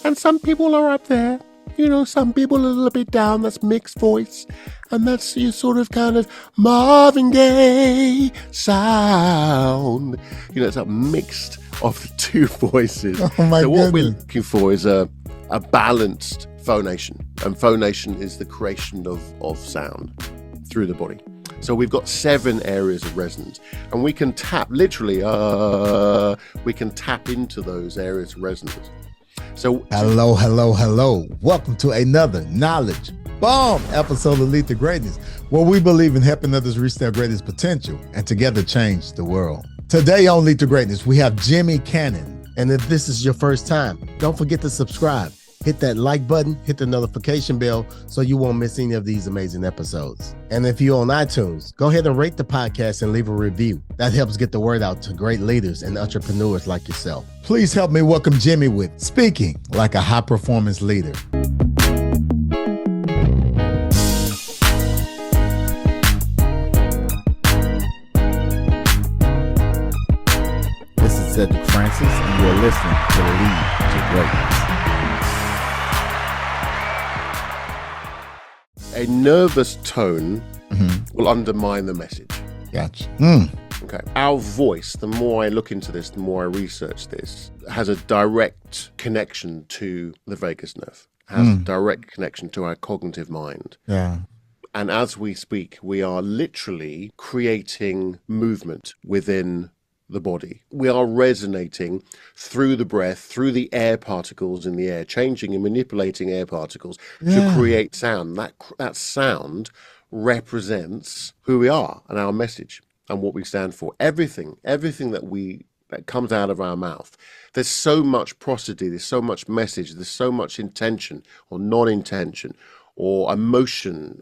And some people are up there. You know, some people are a little bit down. That's mixed voice. And that's your sort of kind of Marvin Gaye sound. You know, it's a mixed of the two voices. Oh my so what goodness. we're looking for is a balanced phonation. And phonation is the creation of sound through the body. So we've got 7 areas of resonance, and we can tap, literally, we can tap into those areas of resonance. So Hello. Welcome to another Knowledge Bomb episode of Lead to Greatness, where we believe in helping others reach their greatest potential and together change the world. Today on Lead to Greatness, we have Jimmy Cannon. And if this is your first time, don't forget to subscribe. Hit that like button, hit the notification bell so you won't miss any of these amazing episodes. And if you're on iTunes, go ahead and rate the podcast and leave a review. That helps get the word out to great leaders and entrepreneurs like yourself. Please help me welcome Jimmy with Speaking Like a High Performance Leader. This is Cedric Francis, and you're listening to Lead to Greatness. a nervous tone will undermine the message. Gotcha. Okay. Our voice, the more I look into this, the more I research this, has a direct connection to the vagus nerve, has a direct connection to our cognitive mind. Yeah. And as we speak, we are literally creating movement within the body. We are resonating through the breath, through the air particles in the air, changing and manipulating air particles to create sound. That sound represents who we are and our message and what we stand for. Everything that comes out of our mouth. There's so much prosody, there's so much message, there's so much intention or non-intention or emotion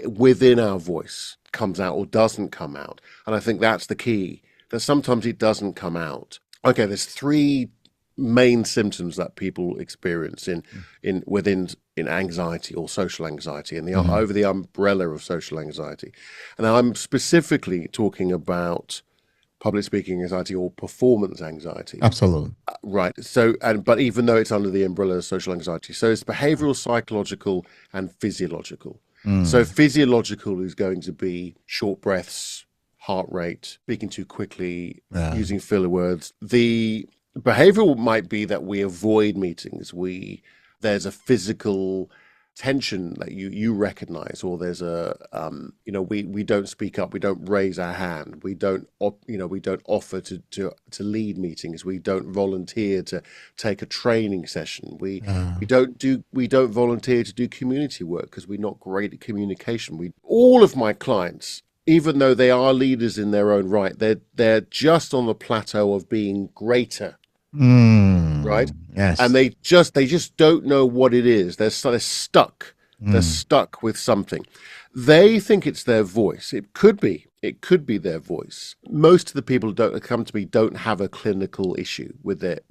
within our voice comes out or doesn't come out. And I think that's the key, that sometimes it doesn't come out. Okay, there's 3 main symptoms that people experience in anxiety or social anxiety, and over the umbrella of social anxiety. And I'm specifically talking about public speaking anxiety or performance anxiety. Absolutely. Right. So, but even though it's under the umbrella of social anxiety, so it's behavioral, psychological, and physiological. So physiological is going to be short breaths, heart rate, speaking too quickly, using filler words. The behavioral might be that we avoid meetings. There's a physical tension that you recognize, or there's a we don't speak up, we don't raise our hand, we don't offer to lead meetings, we don't volunteer to take a training session, we don't volunteer to do community work because we're not great at communication. All of my clients, even though they are leaders in their own right, they're just on the plateau of being greater. Right? Yes. And they just don't know what it is. They're stuck. They're stuck with something. They think it's their voice. It could be their voice. Most of the people who come to me don't have a clinical issue with their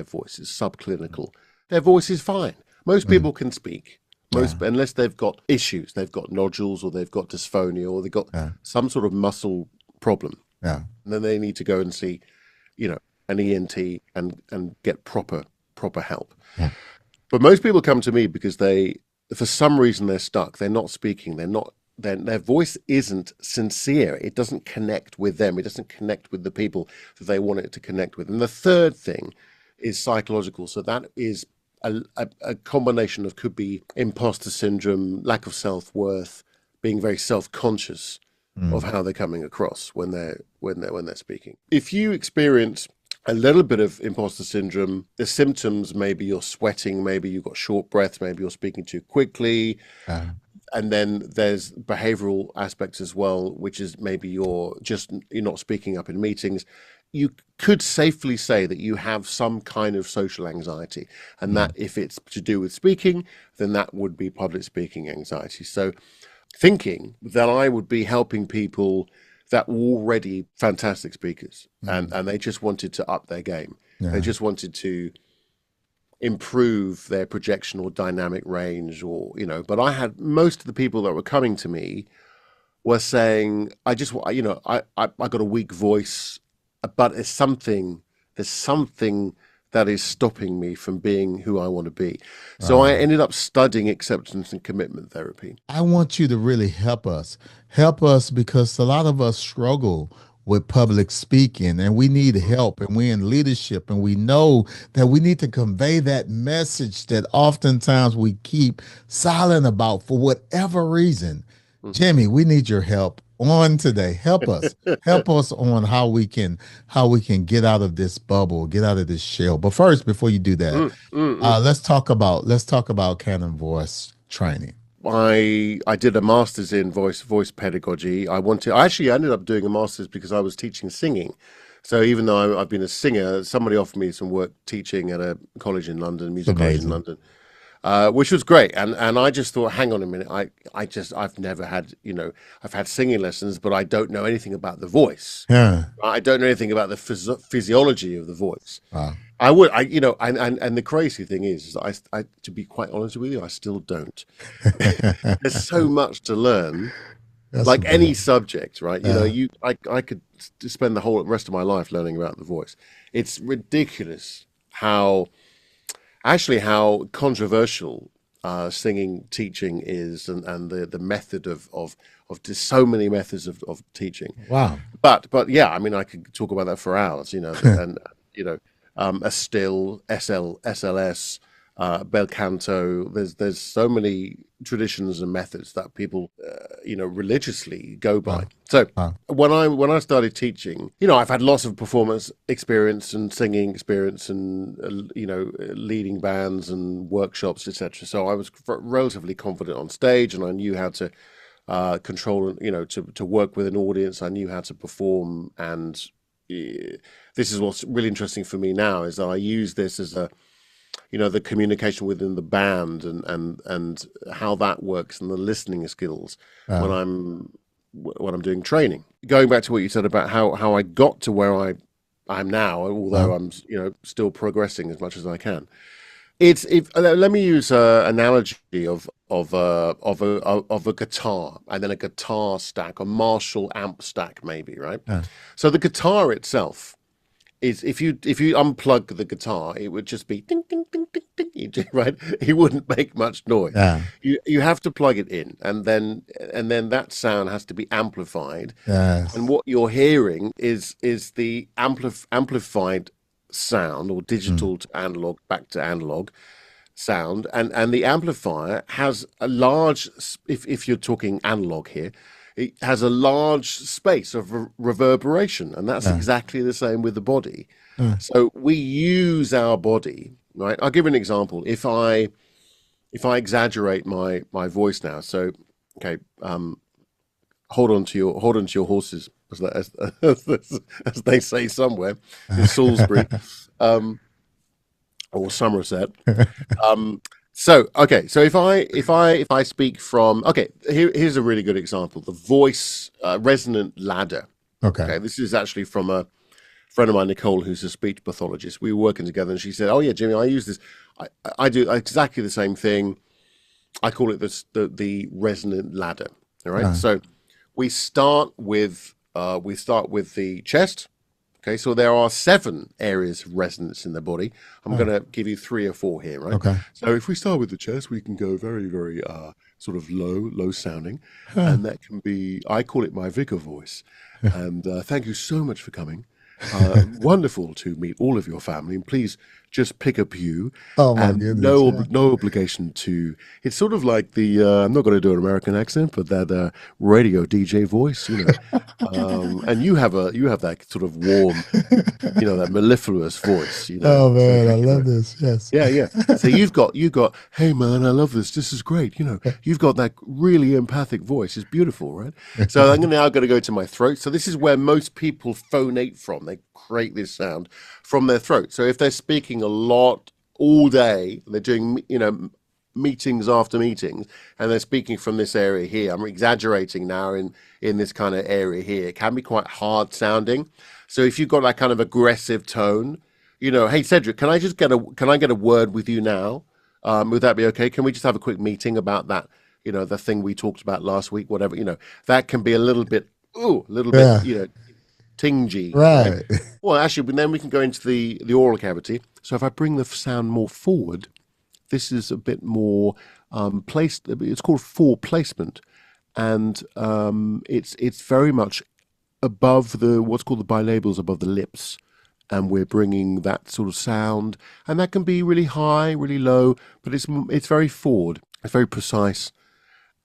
voice. It's subclinical. Their voice is fine. Most people can speak. Unless they've got issues, they've got nodules or they've got dysphonia or they've got some sort of muscle problem. Yeah. And then they need to go and see, an ENT and get proper help. Yeah. But most people come to me because for some reason they're stuck. They're not speaking. Their voice isn't sincere. It doesn't connect with them. It doesn't connect with the people that they want it to connect with. And the third thing is psychological. So that is a combination of, could be imposter syndrome, lack of self-worth, being very self-conscious of how they're coming across when they're speaking. If you experience a little bit of imposter syndrome, the symptoms, maybe you're sweating, maybe you've got short breaths, maybe you're speaking too quickly. And then there's behavioral aspects as well, which is maybe you're not speaking up in meetings. You could safely say that you have some kind of social anxiety, and that if it's to do with speaking, then that would be public speaking anxiety. So thinking that I would be helping people that were already fantastic speakers and they just wanted to up their game. Yeah. They just wanted to improve their projection or dynamic range but I had most of the people that were coming to me were saying, I got a weak voice, but there's something that is stopping me from being who I want to be. So I ended up studying acceptance and commitment therapy. I want you to really help us. Help us because a lot of us struggle with public speaking and we need help and we're in leadership and we know that we need to convey that message that oftentimes we keep silent about for whatever reason. Jimmy, we need your help on today. Help us. Help us on how we can get out of this bubble, get out of this shell. But first, before you do that, let's talk about canon voice training. I did a master's in voice pedagogy. I ended up doing a master's because I was teaching singing. So even though I've been a singer, somebody offered me some work teaching at a college in London, music college in London, which was great. And I just thought, hang on a minute, I've never had, I've had singing lessons, but I don't know anything about the voice. Yeah. I don't know anything about the physiology of the voice. Wow. And the crazy thing is I, to be quite honest with you, I still don't. There's so much to learn, like any subject, right? I could spend the whole rest of my life learning about the voice. It's ridiculous how controversial singing teaching is, and the method of just so many methods of teaching. Wow. But yeah, I mean, I could talk about that for hours, and a still, SLS, bel canto. There's so many traditions and methods that people, religiously go by. So when I started teaching, I've had lots of performance experience and singing experience and, leading bands and workshops, etc. So I was relatively confident on stage, and I knew how to control, to work with an audience. I knew how to perform, and this is what's really interesting for me now, is that I use this as the communication within the band and how that works, and the listening skills when I'm doing training. Going back to what you said about how I got to where I'm now, although I'm still progressing as much as I can. Let me use an analogy of a guitar, and then a guitar stack, a Marshall amp stack, maybe, right? So the guitar itself is, if you unplug the guitar, it would just be ding ding ding ding ding, right? It wouldn't make much noise. You have to plug it in, and then that sound has to be amplified. And what you're hearing is the amplified sound, or digital to analog, back to analog sound, and the amplifier has a large, if you're talking analog here, it has a large space of reverberation, and that's exactly the same with the body. So we use our body, right? I'll give you an example. If I exaggerate my voice now, so okay, hold on to your horses, as they say somewhere in Salisbury, or Somerset. So if I speak from, here's a really good example: the voice resonant ladder. Okay, this is actually from a friend of mine, Nicole, who's a speech pathologist. We were working together, and she said, "Oh yeah, Jimmy, I use this. I do exactly the same thing. I call it the resonant ladder." All right. So we start with the chest. Okay, so there are 7 areas of resonance in the body. I'm going to give you 3 or 4 here, right? Okay. So if we start with the chest, we can go very, very sort of low sounding, and that can be, I call it my vicar voice. And thank you so much for coming. Wonderful to meet all of your family, and please just pick a pew. Oh my and goodness! No obligation to. It's sort of like the I'm not going to do an American accent, but that radio DJ voice, and you have that sort of warm, that mellifluous voice. Oh man, I love this. Yes. Yeah. So you've got. Hey man, I love this. This is great. You've got that really empathic voice. It's beautiful, right? So I'm now going to go to my throat. So this is where most people phonate from. They create this sound from their throat. So if they're speaking a lot all day, they're doing meetings after meetings, and they're speaking from this area here. I'm exaggerating now in this kind of area here. It can be quite hard sounding. So if you've got that kind of aggressive tone, hey Cedric, can I get a word with you now? Would that be okay? Can we just have a quick meeting about that? The thing we talked about last week, whatever. That can be a little bit, tingy, right? Right. Well, actually, then we can go into the oral cavity. So if I bring the sound more forward, this is a bit more placed. It's called forward placement, and it's very much above the what's called the bilabials, above the lips, and we're bringing that sort of sound, and that can be really high, really low, but it's very forward, it's very precise,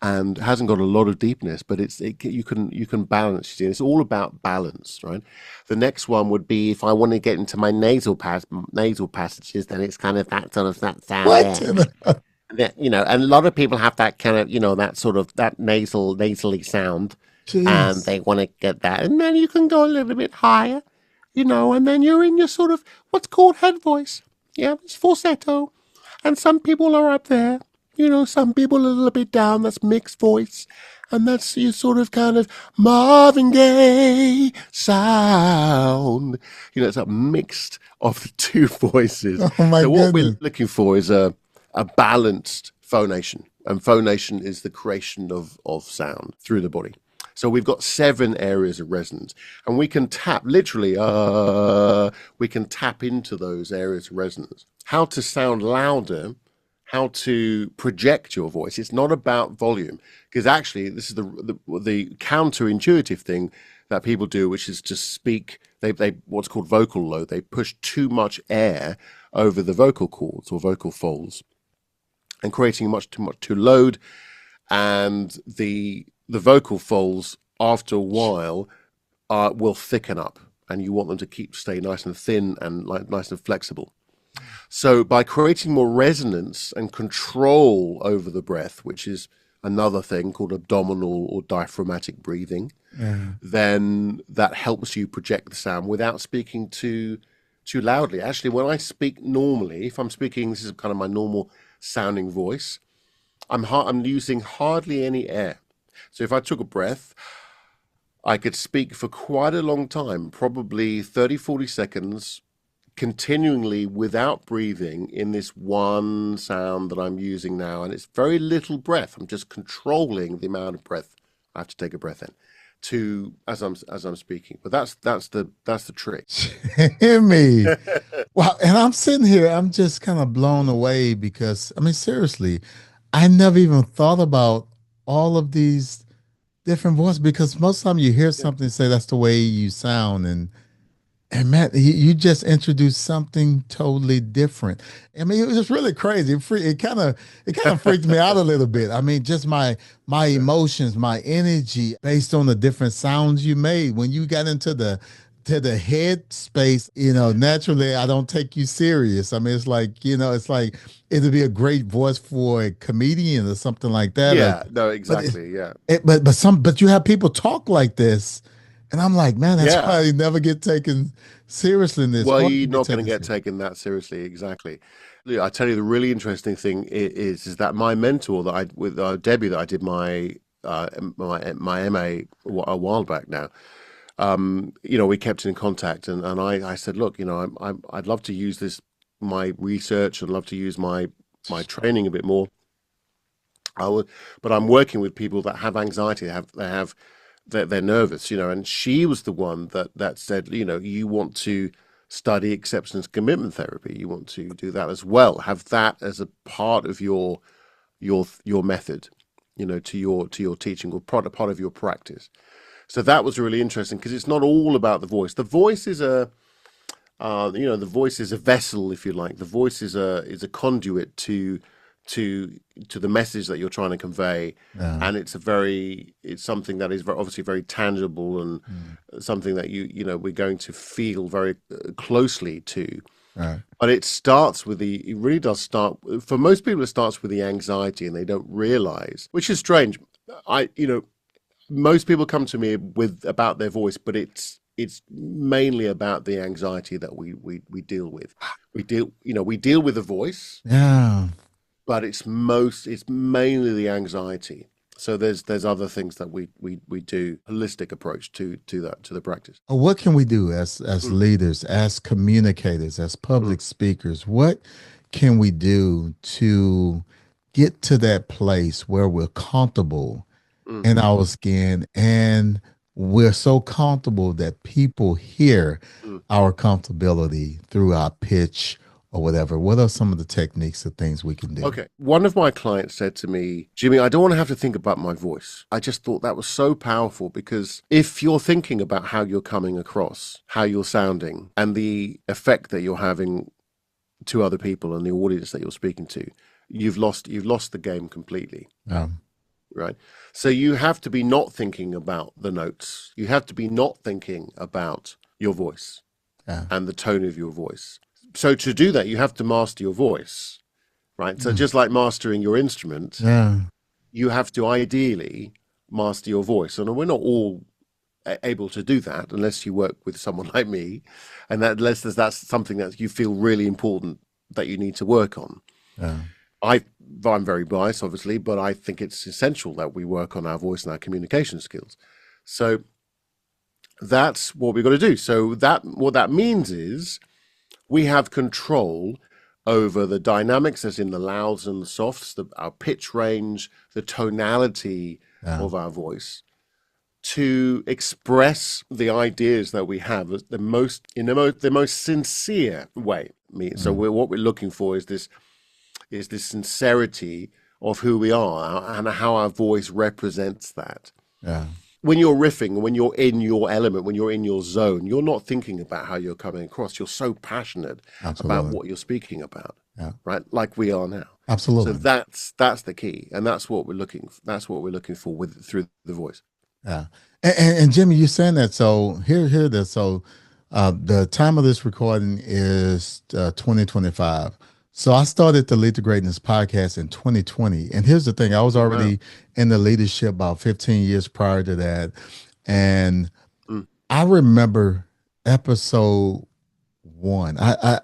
and hasn't got a lot of deepness, but you can balance. You see, it's all about balance, right? The next one would be if I want to get into my nasal passages, then it's kind of that sort of that sound What? there. And a lot of people have that kind of, that sort of that nasally sound, and Jeez. they want to get that. And then you can go a little bit higher, and then you're in your sort of what's called head voice. Yeah, it's falsetto. And some people are up there, some people a little bit down, that's mixed voice. And that's your sort of kind of Marvin Gaye sound. It's a mixed of the two voices. Oh my So what we're goodness. looking for is a balanced phonation. And phonation is the creation of sound through the body. So we've got 7 areas of resonance, and we can tap literally. We can tap into those areas of resonance. How to sound louder, how to project your voice. It's not about volume, because actually this is the counterintuitive thing that people do, which is to speak. They what's called vocal load. They push too much air over the vocal cords or vocal folds, and creating much too load, and the vocal folds after a while will thicken up, and you want them to stay nice and thin and nice and flexible. So by creating more resonance and control over the breath, which is another thing called abdominal or diaphragmatic breathing, then that helps you project the sound without speaking too loudly. Actually, when I speak normally, if I'm speaking, this is kind of my normal sounding voice, I'm using hardly any air. So if I took a breath, I could speak for quite a long time, probably 30, 40 seconds, continually without breathing in this one sound that I'm using now. And it's very little breath. I'm just controlling the amount of breath I have to take a breath in as I'm speaking. But that's the trick. Hear me. Wow. And I'm sitting here, I'm just kind of blown away because, I mean, seriously, I never even thought about all of these different voices because most of the time you hear Yeah. something say that's the way you sound. And Matt, you just introduced something totally different. I mean, it was just really crazy. It kind of freaked me out a little bit. I mean, just my emotions, my energy, based on the different sounds you made when you got into the head space. Naturally, I don't take you serious. I mean, it's like it'd be a great voice for a comedian or something like that. Yeah, no, But it, exactly. Yeah. but you have people talk like this, and I'm like, man, that's Yeah. why you never get taken seriously in this, Well, or you're you get not going to taken get seriously. taken that seriously, exactly. Look, I tell you, the really interesting thing is that my mentor that I with Debbie that I did my MA a while back now. We kept in contact, and I said, look, I'd love to use my research. I'd love to use my training a bit more. But I'm working with people that have anxiety. They're nervous, and she was the one that said, you want to study acceptance commitment therapy. You want to do that as well. Have that as a part of your method, to your teaching or part of your practice. So that was really interesting because it's not all about the voice. The voice is the voice is a vessel, if you like. The voice is a conduit to the message that you're trying to convey, Yeah. and it's something that is obviously very tangible, and Mm. something that we're going to feel very closely to. Right. But it really does start for most people. It starts with the anxiety, and they don't realize, which is strange. Most people come to me about their voice, but it's mainly about the anxiety that we deal with. We deal with the voice, Yeah. but it's mainly the anxiety. So there's other things that we do holistic approach to the practice. What can we do as Mm, leaders, as communicators, as mm, public speakers? What can we do to get to that place where we're comfortable mm, in our skin and we're so comfortable that people hear Mm. our comfortability through our pitch or whatever. What are some of the techniques or things we can do? Okay. One of my clients said to me, Jimmy, I don't want to have to think about my voice. I just thought that was so powerful because if you're thinking about how you're coming across, how you're sounding, and the effect that you're having to other people and the audience that you're speaking to, you've lost the game completely. Right. So you have to be not thinking about the notes. You have to be not thinking about your voice and the tone of your voice. So to do that, you have to master your voice. Right. So just like mastering your instrument, you have to ideally master your voice. And we're not all able to do that unless you work with someone like me, and that unless that's something that you feel really important that you need to work on. I'm very biased, obviously, but I think it's essential that we work on our voice and our communication skills. So that's what we've got to do. So what that means is we have control over the dynamics, as in the louds and the softs, our pitch range, the tonality of our voice, to express the ideas that we have the most sincere way. So what we're looking for is this sincerity of who we are and how our voice represents that. When you're riffing, when you're in your element, when you're in your zone, you're not thinking about how you're coming across. You're so passionate about what you're speaking about, right? Like we are now. Absolutely. So that's the key, and that's what we're looking. That's what we're looking for through the voice. And Jimmy, you're saying that. So here this. So the time of this recording is 2025. So I started the Lead to Greatness podcast in 2020. And here's the thing. I was already in the leadership about 15 years prior to that. And I remember episode 1. I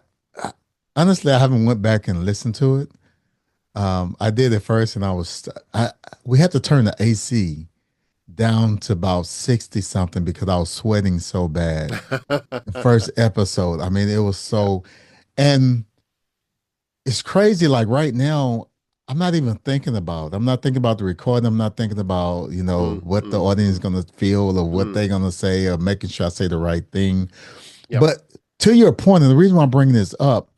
honestly, I haven't went back and listened to it. I did it first and we had to turn the AC down to about 60 something because I was sweating so bad. The first episode. I mean, it was so, and it's crazy. Like right now, I'm not even thinking about. I'm not thinking about the recording. I'm not thinking about what the audience is gonna feel or what they're gonna say or making sure I say the right thing. But to your point, and the reason why I'm bringing this up,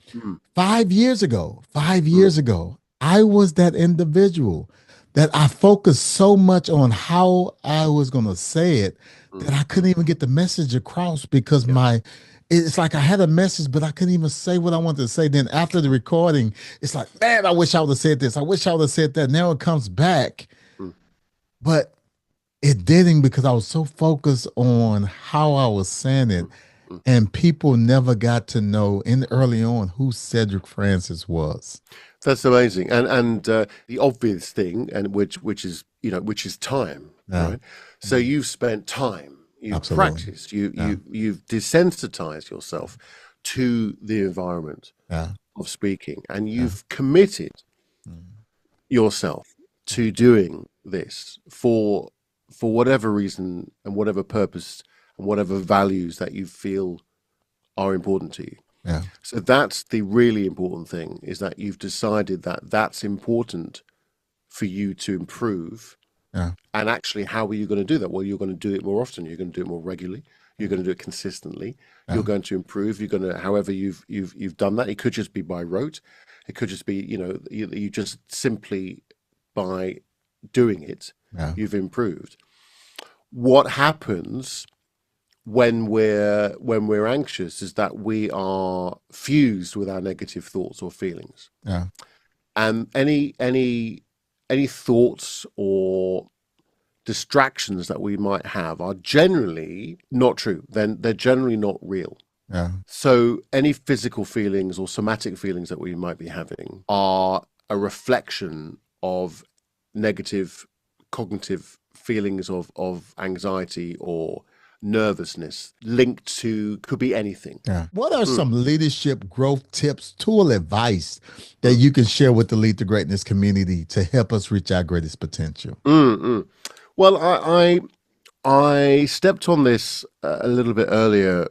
5 years ago, I was that individual that I focused so much on how I was gonna say it that I couldn't even get the message across because it's like I had a message, but I couldn't even say what I wanted to say. Then after the recording, it's like, man, I wish I would have said this. I wish I would have said that. Now it comes back. But it didn't because I was so focused on how I was saying it. And people never got to know early on who Cedric Francis was. That's amazing. And the obvious thing, and which is time, right? So you've spent time. You've practiced. You've desensitized yourself to the environment of speaking, and you've committed yourself to doing this for whatever reason and whatever purpose and whatever values that you feel are important to you. So that's the really important thing, is that you've decided that that's important for you to improve. And actually, how are you going to do that? Well, you're going to do it more often. You're going to do it more regularly. You're going to do it consistently. You're going to improve. You're going to, however you've done that. It could just be by rote. It could just be, you just simply by doing it, you've improved. What happens when we're anxious is that we are fused with our negative thoughts or feelings. And any thoughts or distractions that we might have are generally not true. Then they're generally not real. So any physical feelings or somatic feelings that we might be having are a reflection of negative cognitive feelings of anxiety or nervousness linked to, could be anything. What are some leadership growth tips, tool advice that you can share with the Lead to Greatness community to help us reach our greatest potential? Well, I stepped on this a little bit earlier,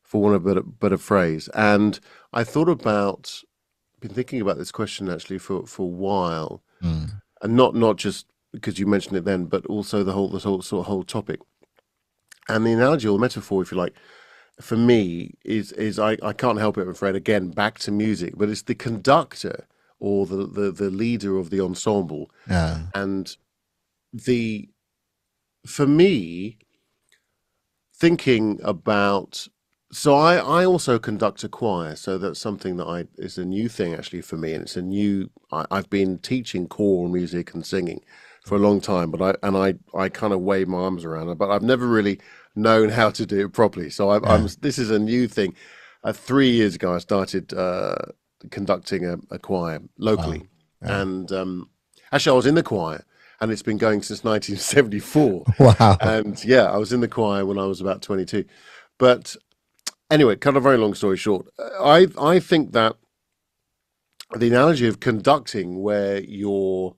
for want of a better phrase, and I been thinking about this question actually for a while, and not just because you mentioned it then, but also the whole topic. And the analogy or metaphor, if you like, for me is I can't help it, I'm afraid, again, back to music, but it's the conductor or the leader of the ensemble. Yeah. And the for me, thinking about so I also conduct a choir, so that's something that I is a new thing actually for me, and it's a new I've been teaching choral music and singing for a long time, but I kind of wave my arms around it, but I've never really known how to do it properly. So I'm Yeah. this is a new thing. 3 years ago, I started conducting a choir Wow. locally, Yeah. and actually I was in the choir, and it's been going since 1974. Wow. And yeah, I was in the choir when I was about 22. But anyway, cut a very long story short, I think that the analogy of conducting, where if you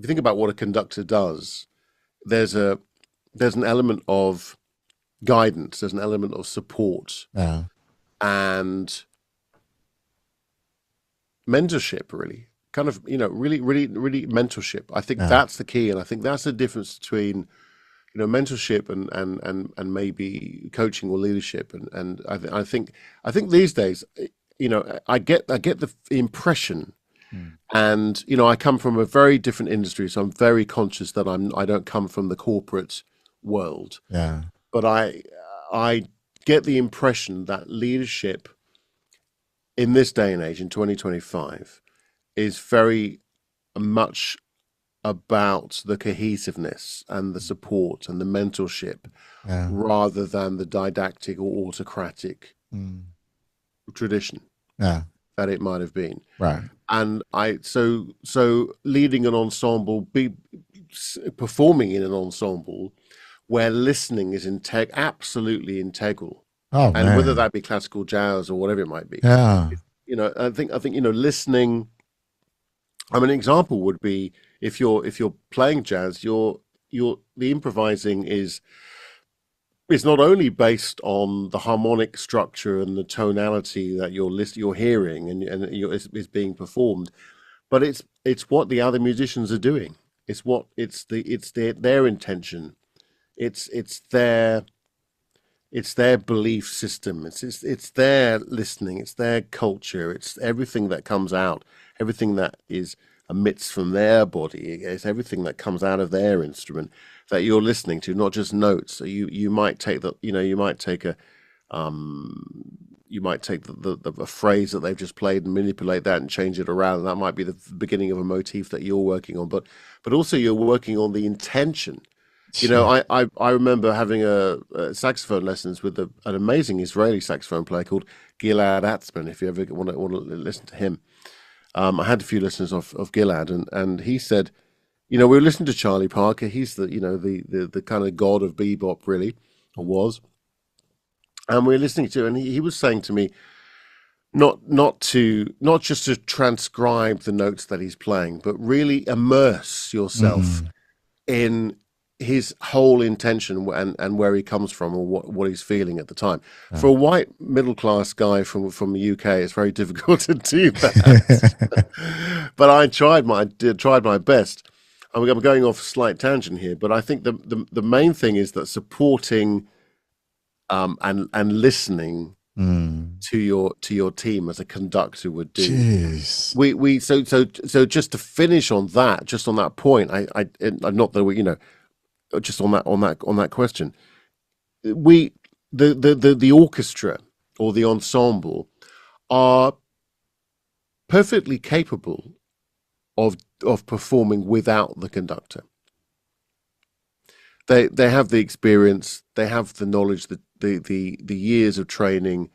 think about what a conductor does, there's a there's an element of guidance, there's an element of support Yeah. and mentorship, really. Kind of, really, really, really mentorship. I think Yeah. that's the key, and I think that's the difference between mentorship and maybe coaching or leadership. And I think these days, I get the impression, Mm. and I come from a very different industry, so I'm very conscious that I don't come from the corporate world, Yeah. but I get the impression that leadership in this day and age, in 2025, is very much about the cohesiveness and the support and the mentorship Yeah. rather than the didactic or autocratic Mm. tradition Yeah. that it might have been. Right. And so leading an ensemble, performing in an ensemble where listening is absolutely integral, Oh and whether man. that be classical jazz or whatever it might be. Yeah. I think listening. I mean, an example would be if you're playing jazz, the improvising is not only based on the harmonic structure and the tonality that you're hearing is being performed, but it's what the other musicians are doing. It's their intention. It's their belief system. It's their listening. It's their culture. It's everything that comes out, everything that is emits from their body. It's everything that comes out of their instrument that you're listening to, not just notes. So you might take a phrase that they've just played and manipulate that and change it around. And that might be the beginning of a motif that you're working on, but also you're working on the intention. Shit. I remember having a saxophone lessons with an amazing Israeli saxophone player called Gilad Atzmon. If you ever want to listen to him, I had a few listeners of Gilad, and he said, we were listening to Charlie Parker. He's the kind of god of bebop, really, or was, and we were listening to, and he was saying to me, not just to transcribe the notes that he's playing, but really immerse yourself Mm. in his whole intention and where he comes from or what he's feeling at the time. For a white middle class guy from the UK, it's very difficult to do that. But I tried my best. I'm going off a slight tangent here, but I think the main thing is that supporting and listening Mm. to your team as a conductor would do. Jeez. So just to finish on that, just on that point, I'm not that we just on that question, the orchestra or the ensemble are perfectly capable of performing without the conductor. They have the experience, they have the knowledge, the years of training,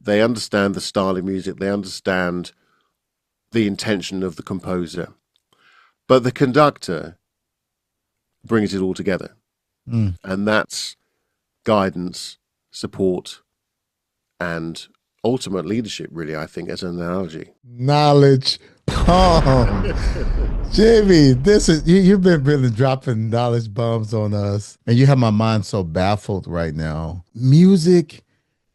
they understand the style of music, they understand the intention of the composer, but the conductor brings it all together. Mm. And that's guidance, support, and ultimate leadership, really, I think, as an analogy. Knowledge. Oh, Jimmy, this is you've been really dropping knowledge bombs on us, and you have my mind so baffled right now. Music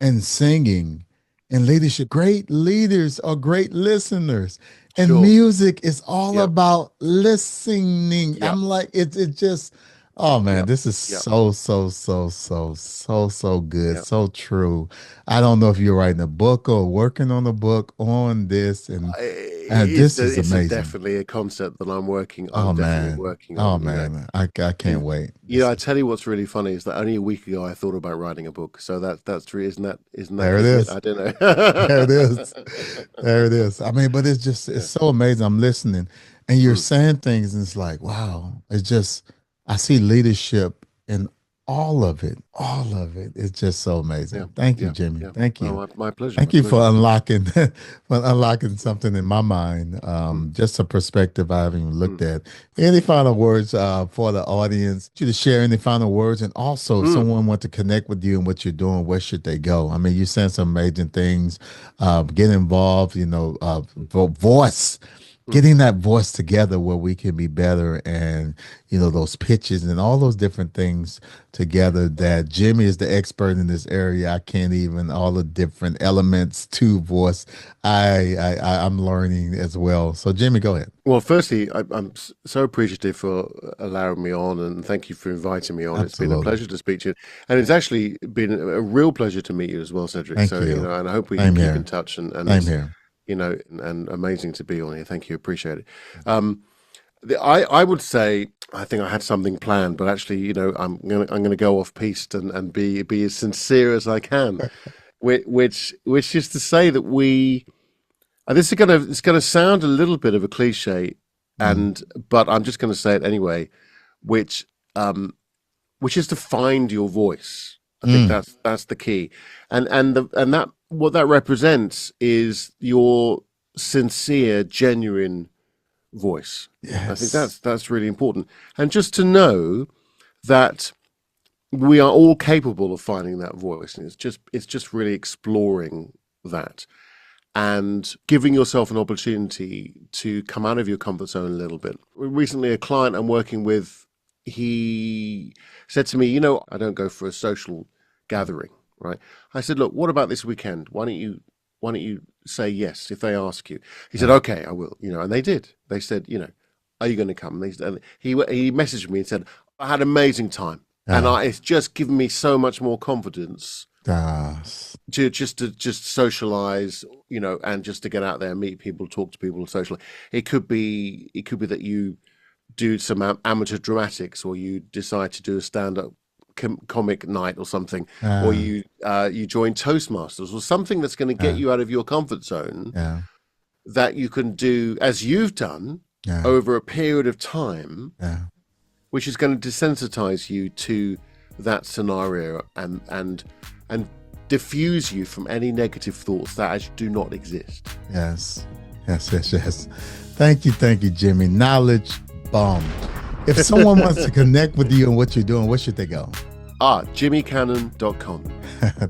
and singing and leadership. Great leaders are great listeners. And Sure. music is all Yep. about listening. Yep. I'm like, it just Oh man, Yeah, this is yeah, so good, yeah. so true. I don't know if you're writing a book or working on a book on this, and this is It's amazing. definitely a concept that I'm Oh definitely man, working oh on. man, I can't And wait. This I is tell you what's really funny is that only a week ago I thought about writing a book. So that's really isn't that there it just it? is. I don't There it is. know. There it is. I mean, but it's Yeah. so amazing. I'm listening and you're Mm, saying things, and it's like, wow, it's just, I see leadership in all of it. All of it. It's just so yeah. amazing. Thank you, Yeah. Jimmy. Yeah. Thank Oh, you. my pleasure. Thank My you for pleasure. unlocking for unlocking something in my mind. Mm, Just a perspective I haven't even looked mm, at. Any final words for the audience? You to share any final words, and also if mm. someone wants to connect with you and what you're doing, where should they go? I mean, you're saying some amazing things. Get involved. Voice. Mm. Getting that voice together where we can be better, and those pitches and all those different things together. That Jimmy is the expert in this area. I can't even all the different elements to voice. I'm learning as well. So Jimmy, go ahead. Well, firstly, so appreciative for allowing me on, and thank you for inviting me on. It's been a Absolutely. pleasure to speak to you, and it's actually been a real pleasure to meet you as well, Cedric. Thank So, you. and I hope we can Same keep in here. touch, and Same it's, here. and amazing to be on here. Thank you, appreciate it. I would say I think I had something planned, but actually, I'm gonna go off piste and be as sincere as I can, which is to say that this is it's gonna sound a little bit of a cliche, Mm, but I'm just gonna say it anyway, which um, which is to find your voice. I think mm. that's the key, and that what that represents is your sincere, genuine voice. I think Yes. that's really important, and just to know that we are all capable of finding that voice, and it's just really exploring that and giving yourself an opportunity to come out of your comfort zone a little bit. Recently, a client I'm working with, he said to me, I don't go for a social gathering, right? I said, look, what about this weekend? Why don't you say yes if they ask you? He said, Yeah. okay, I will, and they did. They said, are you going to come? And he messaged me and said, I had an amazing time. And Yeah. it's just given me so much more confidence Yes. to just socialize, and just to get out there, meet people, talk to people, socially. It could be that you do some amateur dramatics, or you decide to do a stand-up comic night or something, or Yeah. you join Toastmasters or something that's going to get Yeah. you out of your comfort zone, Yeah. that you can do as you've done Yeah. over a period of time, Yeah. which is going to desensitize you to that scenario, and diffuse you from any negative thoughts that actually do not exist. Yes. Yes. Yes. Yes. Thank you, Jimmy. Knowledge bomb. If someone wants to connect with you and what you're doing, where should they go? JimmyCannon.com.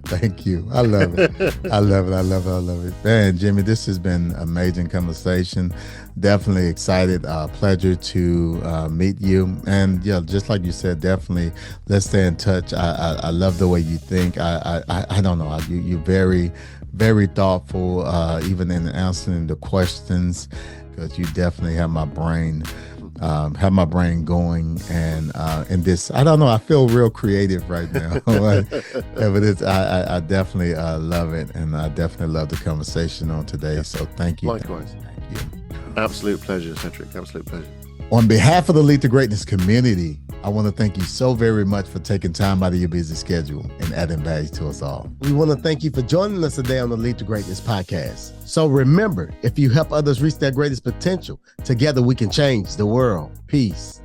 Thank you. I love it. I love it. I love it. I love it. Man, Jimmy, this has been amazing conversation. Definitely excited. Pleasure to meet you. And yeah, just like you said, definitely let's stay in touch. I love the way you think. I don't know. You're very, very thoughtful, even in answering the questions, because you definitely have my brain going, and in this, I don't know, I feel real creative right now. But I definitely love it, and I definitely love the conversation on today. So thank you. Likewise. Thank you. Absolute pleasure, Cedric. Absolute pleasure. On behalf of the Lead to Greatness community, I want to thank you so very much for taking time out of your busy schedule and adding value to us all. We want to thank you for joining us today on the Lead to Greatness podcast. So remember, if you help others reach their greatest potential, together we can change the world. Peace.